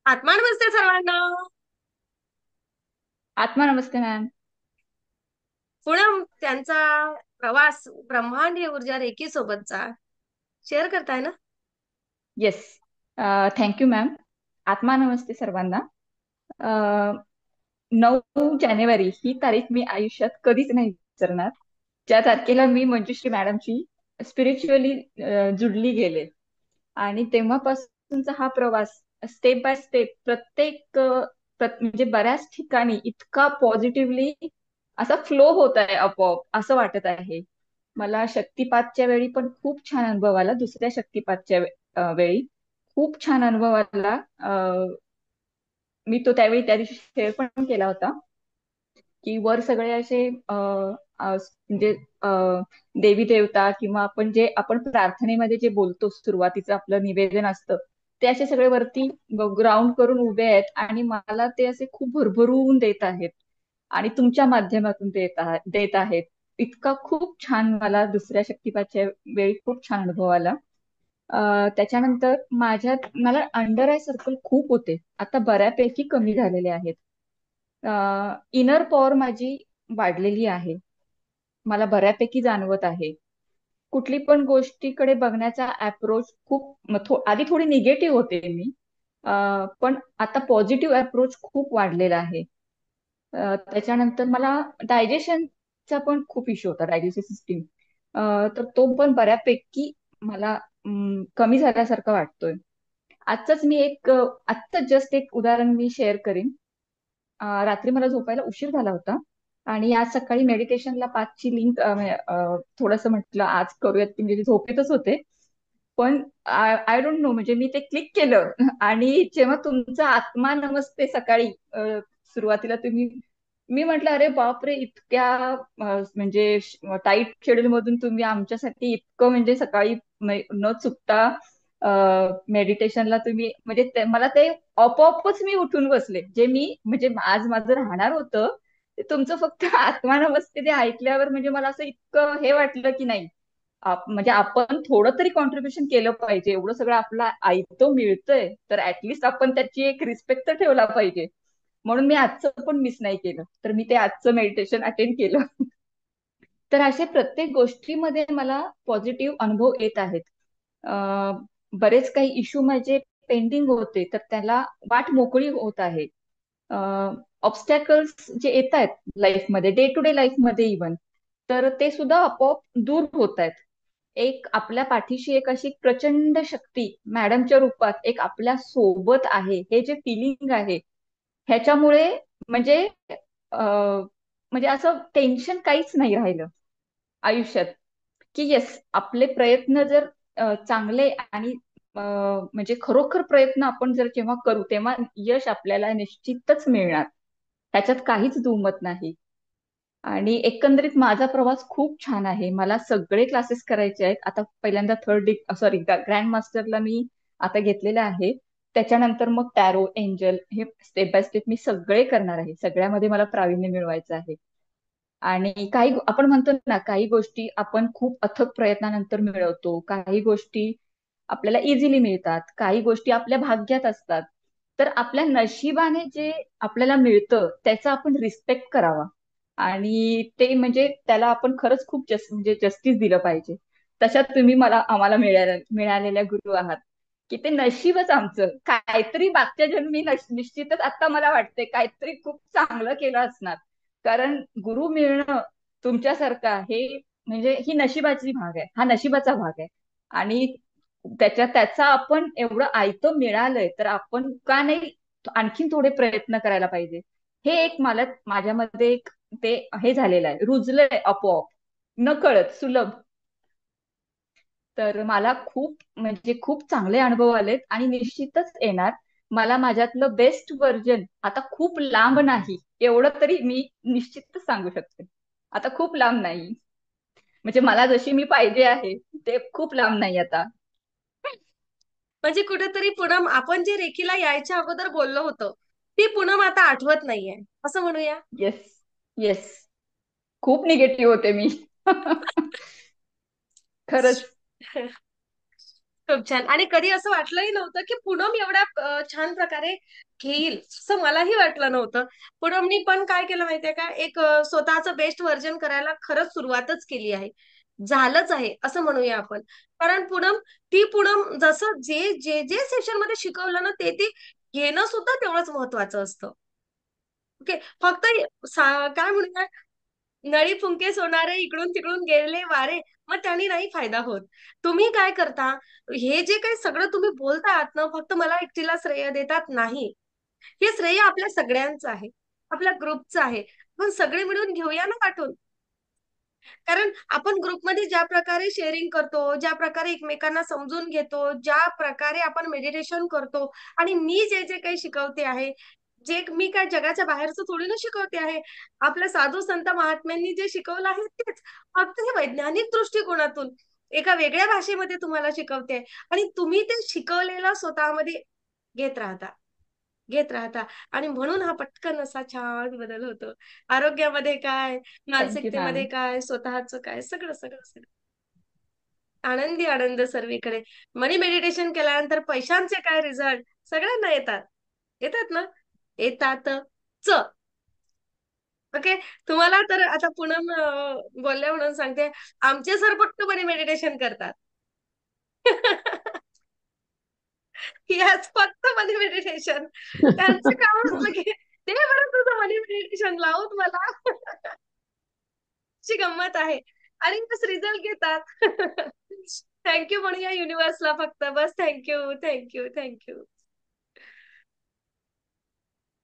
आत्मा नमस्ते सर्वांना. आत्मा नमस्ते मॅम. पूनम त्यांचा प्रवास ब्रह्मांडीय ऊर्जा रेकी सोबतचा शेअर करताय ना? येस. Thank you ma'am. आत्मा नमस्ते सर्वांना. अ, 9 जानेवारी ही तारीख मी आयुष्यात कधीच नाही विसरणार. ज्या तारखेला मी मंजुश्री मॅडमची स्पिरिच्युअली जुडली गेले आणि तेव्हापासूनचा हा प्रवास स्टेप बाय स्टेप म्हणजे बऱ्याच ठिकाणी इतका पॉझिटिव्हली असा फ्लो होत आहे, आपोआप असं वाटत आहे. मला शक्तिपातच्या वेळी पण खूप छान अनुभव आला. दुसऱ्या शक्तिपातच्या वेळी खूप छान अनुभव आला. मी तो त्यावेळी त्या दिवशी शेअर पण केला होता की वर सगळे असे म्हणजे अ, देवी देवता किंवा आपण प्रार्थनेमध्ये जे बोलतो, सुरुवातीचं आपलं निवेदन असतं, ते असे सगळे वरती ग्राउंड करून उभे आहेत आणि मला ते असे खूप भरभरून देत आहेत आणि तुमच्या माध्यमातून देत आहेत. इतका खूप छान मला दुसऱ्या शक्तिपातच्या वेळी खूप छान अनुभव आला. त्याच्यानंतर मला अंडर आय सर्कल खूप होते, आता बऱ्यापैकी कमी झालेले आहेत. इनर पॉवर माझी वाढलेली आहे, मला बऱ्यापैकी जाणवत आहे. कुठली पण गोष्टीकडे बघण्याचा अप्रोच आधी थोडी निगेटिव्ह होते मी, पण आता पॉझिटिव्ह अप्रोच खूप वाढलेला आहे. त्याच्यानंतर मला डायजेशनचा पण खूप इश्यू होता, डायजेस्टिव्ह सिस्टीम. तर तो पण बऱ्यापैकी मला कमी झाल्यासारखं वाटतोय. आजच जस्ट एक उदाहरण मी शेअर करीन. रात्री मला झोपायला उशीर झाला होता आणि आज सकाळी मेडिटेशनला 5ची लिंक थोडंसं म्हटलं आज करूयात, की म्हणजे झोपेतच होते. पण आय डोंट नो, म्हणजे मी ते क्लिक केलं आणि जेव्हा तुमचा आत्मा नमस्ते सकाळी सुरुवातीला मी म्हटलं अरे बापरे, इतक्या म्हणजे टाईट शेड्यूल मधून तुम्ही आमच्यासाठी इतकं म्हणजे सकाळी न चुकता मेडिटेशनला तुम्ही म्हणजे मला ते आपोआपच मी उठून बसले. जे मी म्हणजे आज माझं राहणार होतं ते तुमचं फक्त आत्मा नमस्ते ते ऐकल्यावर म्हणजे मला असं इतकं हे वाटलं की नाही, म्हणजे आपण थोडं तरी कॉन्ट्रीब्युशन केलं पाहिजे. एवढं सगळं आपला ऐकतो मिळतंय तर ऍटलिस्ट आपण त्याची एक रिस्पेक्ट तर ठेवला पाहिजे. म्हणून मी आजचं पण मिस नाही केलं, तर मी ते आजचं मेडिटेशन अटेंड केलं. तर असे प्रत्येक गोष्टीमध्ये मला पॉझिटिव्ह अनुभव येत आहेत. बरेच काही इश्यू माझे पेंडिंग होते तर त्याला वाट मोकळी होत आहे. ऑब्स्टॅकल्स जे येत आहेत लाईफमध्ये, डे टू डे लाईफमध्ये इवन, तर ते सुद्धा आपोआप दूर होत आहेत. एक आपल्या पाठीशी एक अशी प्रचंड शक्ती मॅडमच्या रूपात एक आपल्या सोबत आहे, हे जे फिलिंग आहे ह्याच्यामुळे म्हणजे म्हणजे असं टेन्शन काहीच नाही राहिलं आयुष्यात. की येस, आपले प्रयत्न जर चांगले आणि म्हणजे खरोखर प्रयत्न आपण जर जेव्हा करू तेव्हा यश आपल्याला निश्चितच मिळणार, त्याच्यात काहीच दुमत नाही. आणि एकंदरीत माझा प्रवास खूप छान आहे. मला सगळे क्लासेस करायचे आहेत. आता पहिल्यांदा ग्रँड मास्टरला मी आता घेतलेलं आहे. त्याच्यानंतर मग टॅरो, एंजल, हे स्टेप बाय स्टेप मी सगळे करणार आहे. सगळ्यामध्ये मला प्रावीण्य मिळवायचं आहे. आणि आपण म्हणतो ना, काही गोष्टी आपण खूप अथक प्रयत्नानंतर मिळवतो, काही गोष्टी आपल्याला इझिली मिळतात, काही गोष्टी आपल्या भाग्यात असतात. तर आपल्या नशिबाने जे आपल्याला मिळतं त्याचा आपण रिस्पेक्ट करावा आणि ते म्हणजे त्याला आपण खरंच खूप म्हणजे जस्टिस दिलं पाहिजे. तशात आम्हाला मिळालेल्या गुरु आहात, की ते नशीबच आमचं काहीतरी मागच्या जन्मी निश्चितच आता मला वाटते काहीतरी खूप चांगलं केलं असणार. कारण गुरु मिळणं तुमच्यासारखा हे म्हणजे ही नशिबाची भाग आहे, हा नशिबाचा भाग आहे. आणि त्याचा आपण एवढं आयतं मिळालंय तर आपण का नाही आणखीन थोडे प्रयत्न करायला पाहिजे. हे एक मला माझ्यामध्ये एक ते हे झालेलं आहे, रुजलंय आपोआप, न कळत सुलभ. तर मला खूप म्हणजे खूप चांगले अनुभव आलेत आणि निश्चितच येणार. मला माझ्यातलं बेस्ट व्हर्जन आता खूप लांब नाही, एवढं तरी मी निश्चितच सांगू शकते. आता खूप लांब नाही, म्हणजे मला जशी मी पाहिजे आहे ते खूप लांब नाही आता. म्हणजे कुठेतरी पूनम आपण जे रेकीला यायच्या अगोदर बोललो होतो, ती पूनम आता आठवत नाहीये असं म्हणूया. येस. येस. खूप निगेटिव्ह होते मी. खरंच. खूप छान. आणि कधी असं वाटलंही नव्हतं की पूनम एवढ्या छान प्रकारे घेईल, असं मलाही वाटलं नव्हतं. पूनमनी पण काय केलं माहितीये का, एक स्वतःचं बेस्ट व्हर्जन करायला खरंच सुरुवातच केली आहे. झालंच आहे असं म्हणूया आपण. कारण पूनम जसं जे जे जे सेशन मध्ये शिकवलं ना, ते घेणं सुद्धा तेवढंच महत्वाचं असतं. ओके. फक्त काय म्हणूया, नळी फुंके सोनारे इकडून तिकडून गेलेले वारे, मग त्यांनी नाही फायदा होत. तुम्ही काय करता, हे जे काही सगळं तुम्ही बोलता आहात ना, फक्त मला एकटीला श्रेय देतात नाही. हे श्रेय आपल्या सगळ्यांचं आहे, आपल्या ग्रुपचं आहे. पण सगळे मिळून घेऊया ना वाटून. कारण आपण ग्रुपमध्ये ज्या प्रकारे शेअरिंग करतो, ज्या प्रकारे एकमेकांना समजून घेतो, ज्या प्रकारे आपण मेडिटेशन करतो, आणि मी जे जे काही शिकवते आहे, जे मी काय जगाच्या बाहेरचं थोडी ना शिकवते आहे. आपल्या साधू संत महात्म्यांनी जे शिकवलं आहे तेच. फक्त हे वैज्ञानिक दृष्टिकोनातून एका वेगळ्या भाषेमध्ये तुम्हाला शिकवते, आणि तुम्ही ते शिकवलेलं स्वतःमध्ये घेत राहता, घेत राहता. आणि म्हणून हा पटकन असा छान बदल होतो. आरोग्यामध्ये काय, थँक्यू मानसिकतेमध्ये मॅम. काय, स्वतःचं काय, सगळं सगळं सगळं. आनंदी आनंद सर्वीकडे. मनी मेडिटेशन केल्यानंतर पैशांचे काय रिझल्ट सगळ्यांना येतात. येतात ना? येतातच. ओके. तुम्हाला तर आता पूनम बोलल्या म्हणून सांगते, आमचे सर फक्त मनी मेडिटेशन करतात. याच फक्त मनी मेडिटेशन. त्यांचं काम असतं की ते बरं तुझं मनी मेडिटेशन लावून मला. ची गंमत आहे. आणि बस रिझल्ट घेतात. थँक्यू म्हणूया युनिव्हर्सला फक्त. बस थँक्यू, थँक्यू, थँक्यू.